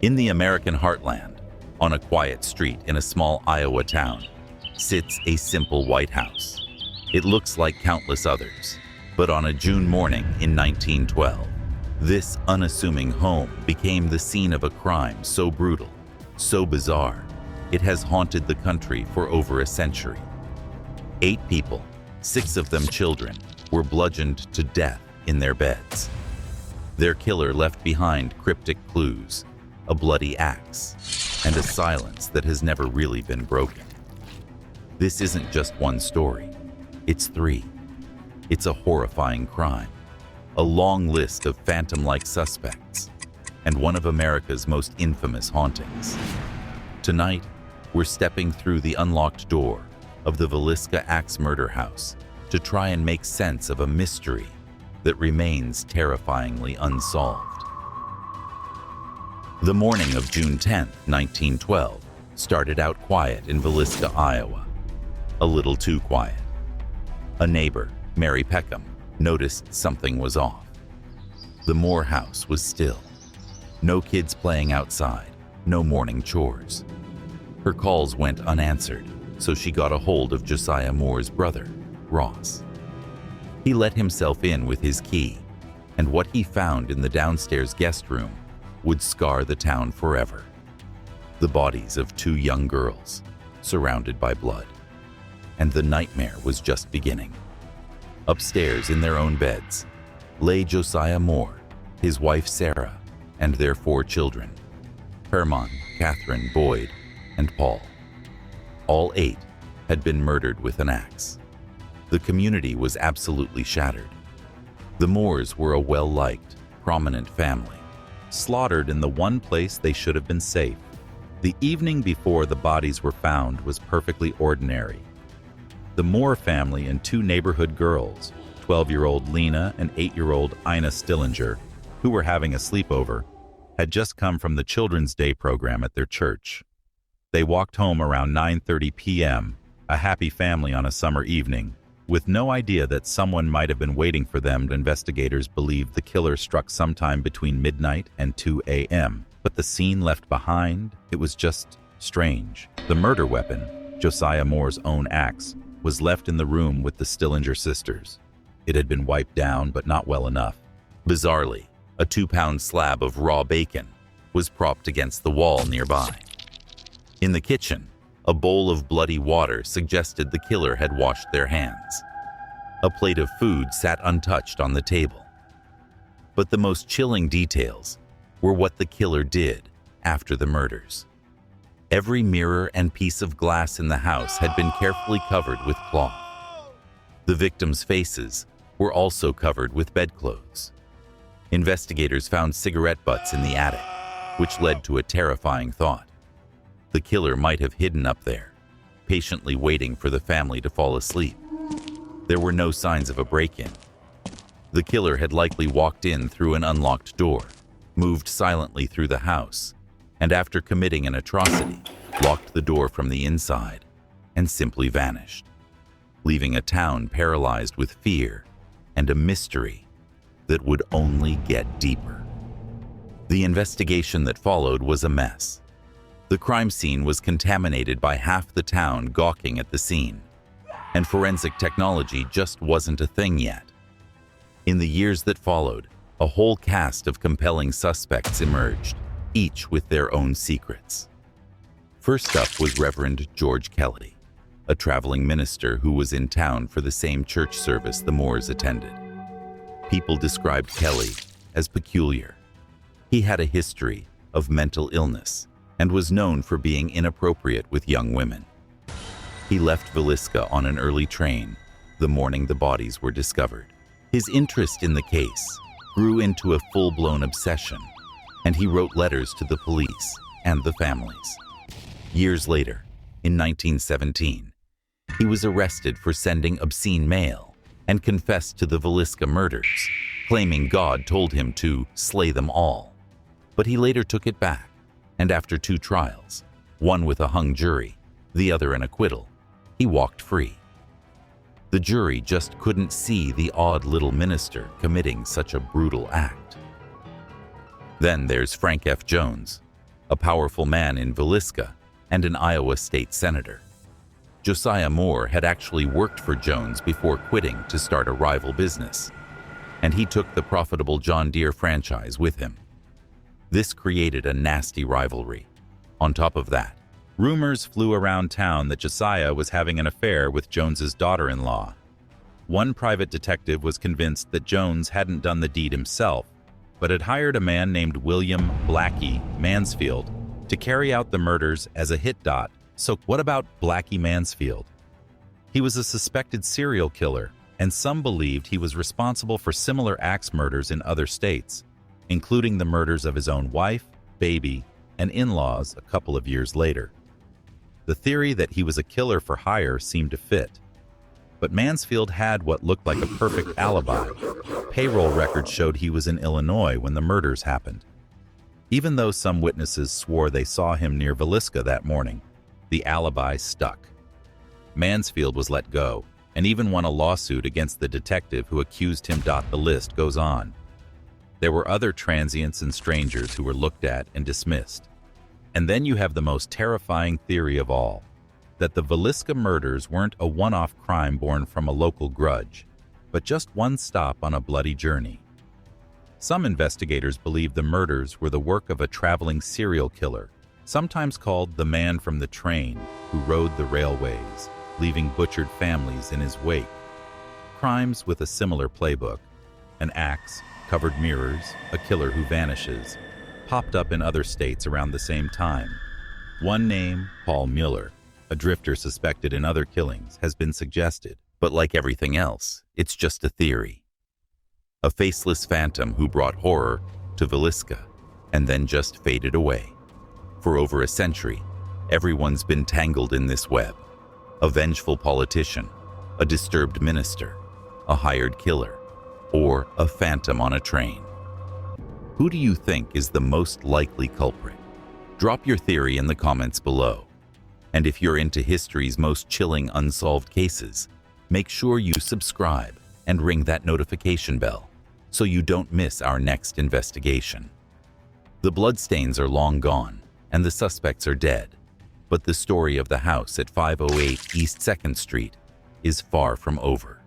In the American heartland, on a quiet street in a small Iowa town, sits a simple white house. It looks like countless others, but on a June morning in 1912, this unassuming home became the scene of a crime so brutal, so bizarre, it has haunted the country for over a century. 8 people, 6 of them children, were bludgeoned to death in their beds. Their killer left behind cryptic clues, a bloody axe, and a silence that has never really been broken. This isn't just one story, it's 3. It's a horrifying crime, a long list of phantom-like suspects, and one of America's most infamous hauntings. Tonight, we're stepping through the unlocked door of the Villisca Axe Murder House to try and make sense of a mystery that remains terrifyingly unsolved. The morning of June 10, 1912, started out quiet in Villisca, Iowa. A little too quiet. A neighbor, Mary Peckham, noticed something was off. The Moore house was still. No kids playing outside, no morning chores. Her calls went unanswered, so she got a hold of Josiah Moore's brother, Ross. He let himself in with his key, and what he found in the downstairs guest room would scar the town forever. The bodies of 2 young girls, surrounded by blood. And the nightmare was just beginning. Upstairs in their own beds lay Josiah Moore, his wife Sarah, and their 4 children, Herman, Catherine, Boyd, and Paul. All 8 had been murdered with an axe. The community was absolutely shattered. The Moores were a well-liked, prominent family, slaughtered in the one place they should have been safe. The evening before the bodies were found was perfectly ordinary. The Moore family and 2 neighborhood girls, 12-year-old Lena and 8-year-old Ina Stillinger, who were having a sleepover, had just come from the Children's Day program at their church. They walked home around 9:30 p.m., a happy family on a summer evening, with no idea that someone might have been waiting for them. Investigators believe the killer struck sometime between midnight and 2 a.m., but the scene left behind, it was just strange. The murder weapon, Josiah Moore's own axe, was left in the room with the Stillinger sisters. It had been wiped down, but not well enough. Bizarrely, a 2-pound slab of raw bacon was propped against the wall nearby. In the kitchen, a bowl of bloody water suggested the killer had washed their hands. A plate of food sat untouched on the table. But the most chilling details were what the killer did after the murders. Every mirror and piece of glass in the house had been carefully covered with cloth. The victims' faces were also covered with bedclothes. Investigators found cigarette butts in the attic, which led to a terrifying thought. The killer might have hidden up there, patiently waiting for the family to fall asleep. There were no signs of a break-in. The killer had likely walked in through an unlocked door, moved silently through the house, and after committing an atrocity, locked the door from the inside and simply vanished, leaving a town paralyzed with fear and a mystery that would only get deeper. The investigation that followed was a mess. The crime scene was contaminated by half the town gawking at the scene, and forensic technology just wasn't a thing yet. In the years that followed, a whole cast of compelling suspects emerged, each with their own secrets. First up was Reverend George Kelly, a traveling minister who was in town for the same church service the Moores attended. People described Kelly as peculiar. He had a history of mental illness and was known for being inappropriate with young women. He left Villisca on an early train the morning the bodies were discovered. His interest in the case grew into a full-blown obsession, and he wrote letters to the police and the families. Years later, in 1917, he was arrested for sending obscene mail and confessed to the Villisca murders, claiming God told him to slay them all. But he later took it back, and after 2 trials, one with a hung jury, the other an acquittal, he walked free. The jury just couldn't see the odd little minister committing such a brutal act. Then there's Frank F. Jones, a powerful man in Villisca and an Iowa state senator. Josiah Moore had actually worked for Jones before quitting to start a rival business, and he took the profitable John Deere franchise with him. This created a nasty rivalry. On top of that, rumors flew around town that Josiah was having an affair with Jones's daughter-in-law. One private detective was convinced that Jones hadn't done the deed himself, but had hired a man named William Blackie Mansfield to carry out the murders as a hit dot. So what about Blackie Mansfield? He was a suspected serial killer, and some believed he was responsible for similar axe murders in other states, including the murders of his own wife, baby, and in-laws a couple of years later. The theory that he was a killer for hire seemed to fit. But Mansfield had what looked like a perfect alibi. Payroll records showed he was in Illinois when the murders happened. Even though some witnesses swore they saw him near Villisca that morning, the alibi stuck. Mansfield was let go, and even won a lawsuit against the detective who accused him. The list goes on. There were other transients and strangers who were looked at and dismissed. And then you have the most terrifying theory of all, that the Villisca murders weren't a one-off crime born from a local grudge, but just one stop on a bloody journey. Some investigators believe the murders were the work of a traveling serial killer, sometimes called the man from the train, who rode the railways, leaving butchered families in his wake. Crimes with a similar playbook, an axe, covered mirrors, a killer who vanishes, popped up in other states around the same time. One name, Paul Mueller, a drifter suspected in other killings, has been suggested, but like everything else, it's just a theory. A faceless phantom who brought horror to Villisca and then just faded away. For over a century, everyone's been tangled in this web. A vengeful politician, a disturbed minister, a hired killer, or a phantom on a train. Who do you think is the most likely culprit? Drop your theory in the comments below. And if you're into history's most chilling unsolved cases, make sure you subscribe and ring that notification bell so you don't miss our next investigation. The bloodstains are long gone and the suspects are dead, but the story of the house at 508 East 2nd Street is far from over.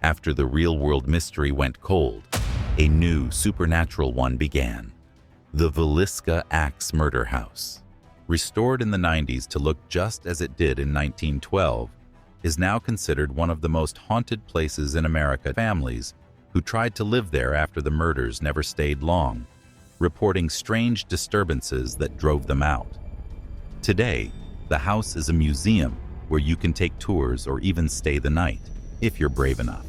After the real-world mystery went cold, a new supernatural one began. The Villisca Axe Murder House, restored in the 90s to look just as it did in 1912, is now considered one of the most haunted places in America. Families who tried to live there after the murders never stayed long, reporting strange disturbances that drove them out. Today, the house is a museum where you can take tours or even stay the night, if you're brave enough.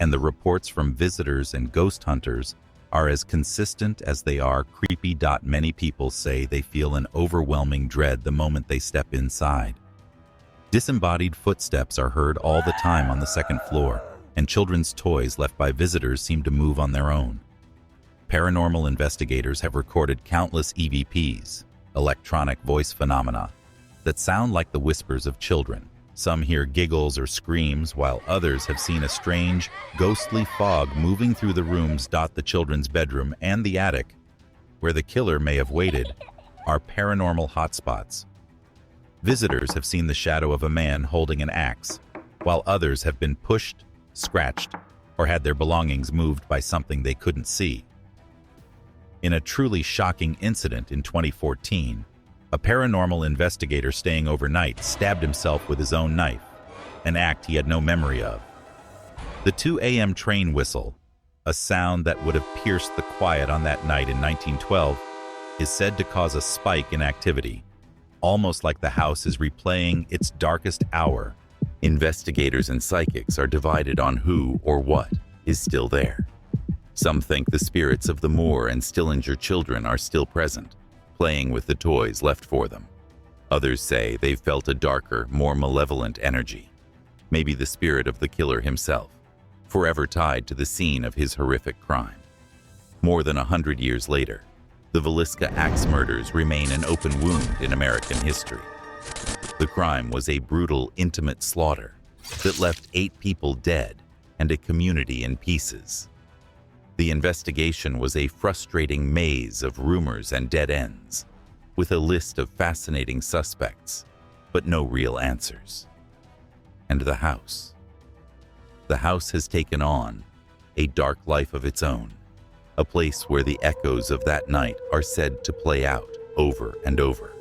And the reports from visitors and ghost hunters are as consistent as they are creepy. Many people say they feel an overwhelming dread the moment they step inside. Disembodied footsteps are heard all the time on the second floor, and children's toys left by visitors seem to move on their own. Paranormal investigators have recorded countless EVPs, electronic voice phenomena, that sound like the whispers of children. Some hear giggles or screams, while others have seen a strange, ghostly fog moving through the rooms. The children's bedroom and the attic, where the killer may have waited, are paranormal hotspots. Visitors have seen the shadow of a man holding an axe, while others have been pushed, scratched, or had their belongings moved by something they couldn't see. In a truly shocking incident in 2014, a paranormal investigator staying overnight stabbed himself with his own knife, an act he had no memory of. The 2 a.m. train whistle, a sound that would have pierced the quiet on that night in 1912, is said to cause a spike in activity, almost like the house is replaying its darkest hour. Investigators and psychics are divided on who or what is still there. Some think the spirits of the Moore and Stillinger children are still present, playing with the toys left for them. Others say they've felt a darker, more malevolent energy, maybe the spirit of the killer himself, forever tied to the scene of his horrific crime. More than 100 years later, the Villisca Axe murders remain an open wound in American history. The crime was a brutal, intimate slaughter that left 8 people dead and a community in pieces. The investigation was a frustrating maze of rumors and dead ends, with a list of fascinating suspects, but no real answers. And the house. The house has taken on a dark life of its own, a place where the echoes of that night are said to play out over and over.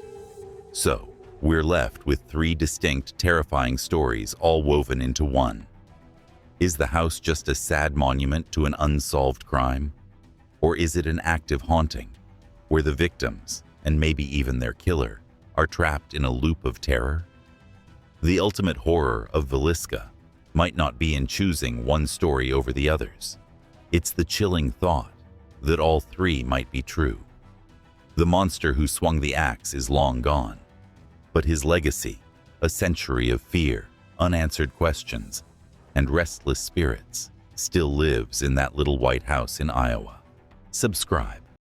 So, we're left with three distinct, terrifying stories all woven into one. Is the house just a sad monument to an unsolved crime? Or is it an active haunting, where the victims, and maybe even their killer, are trapped in a loop of terror? The ultimate horror of Villisca might not be in choosing one story over the others. It's the chilling thought that all three might be true. The monster who swung the axe is long gone, but his legacy, a century of fear, unanswered questions, and restless spirits, still lives in that little white house in Iowa. Subscribe